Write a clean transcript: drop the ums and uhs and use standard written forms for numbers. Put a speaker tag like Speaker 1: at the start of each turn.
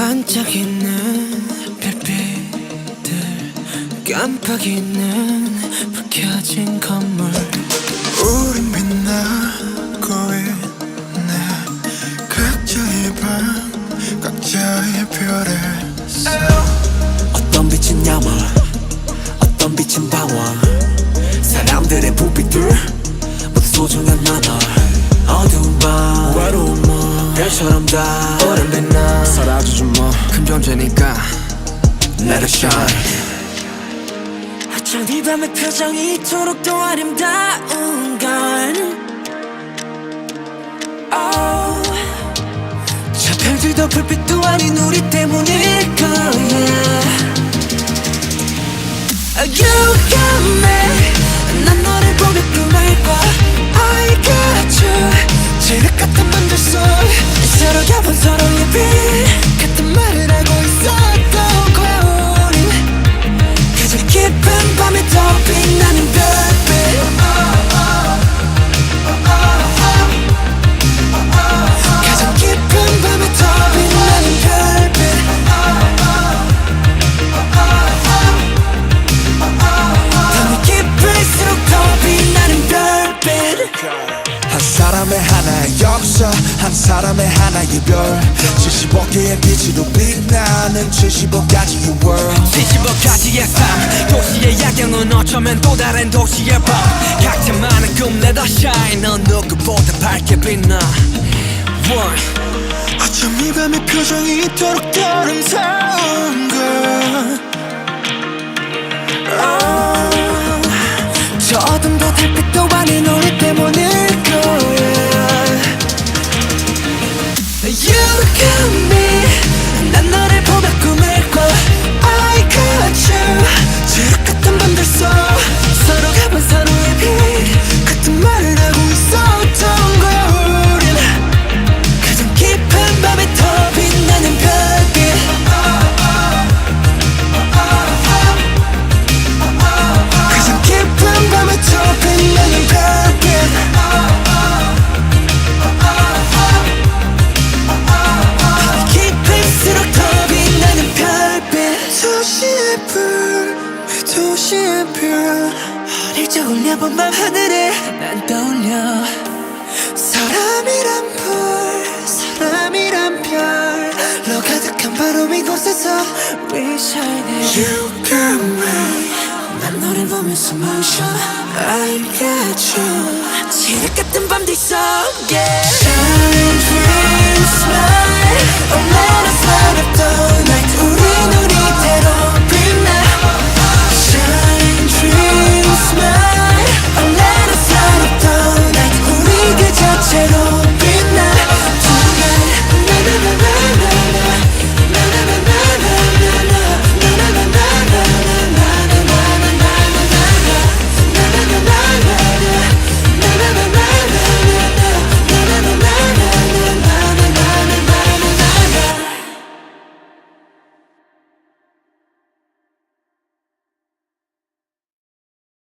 Speaker 1: 반짝이는 별빛들, 깜빡이는 불 켜진 건물.
Speaker 2: 우린 빛나고 있네. 각자의 방, 각자의 별에 서.
Speaker 3: 어떤 빛은 야망, 어떤 빛은 방황. 사람들의 불빛들 모두 소중한 나날. 어두운 밤, 외로운 밤, 별처럼 다 오랜 빛나.
Speaker 1: 사라져줘 뭐 큰 존재니까
Speaker 3: Let it shine.
Speaker 1: 어쩜 이 밤의 표정이 이토록 또 아름다운 건 저 별들도 불빛도 아닌 우리 때문일 거야. You got me, 난 너를 보며 꿈을 꿔. I got you, 지륵 같은 밤들 속 서로 겹은 서로의 빛 같은 말을 하고 있었던 거야. 우린 가장 깊은 밤에 더 빛나는 별빛. 가장 깊은 밤에 더 빛나는 별빛. 밤이 깊을수록 더 빛나는 별빛.
Speaker 2: 한 사람의 하나의 역사, 한 사람의 하나의 별. 75개의 빛으로 빛나는 75가지의 world.
Speaker 1: 75가지의 삶, 도시의 야경은 어쩌면 또 다른 도시의 밤. 각자 많은 꿈 내다 shine, 넌 누구보다 밝게 빛나.
Speaker 2: 어쩜 이 밤의 표정이 이토록 더 아름다운 걸.
Speaker 1: 저 어둠도 달빛도 아닌 우리 때문일 거야. You got me, 난 너를 보며 꿈을 꿔. I got you, 지옥 같은 밤들 속 서로 가본 서로의 빛 같은 말을 하고 있었던 거야. 우린 가장 깊은 밤에 더 빛나는 별빛. 가장 깊은 밤에 더 빛나는 별빛. 깊을수록 더 빛나는 별빛. 도시의 불, 도시의 별. 어릴 적 올려본 밤 하늘에 난 떠올려. 사람이란 불, 사람이란 별로 가득한 바로 이곳에서 We shine.
Speaker 2: You got me,
Speaker 1: 난 너를 보면서 motion. I got you, 지륵 같은 밤들 속에 Shine, dream, smile. Oh, let us light up the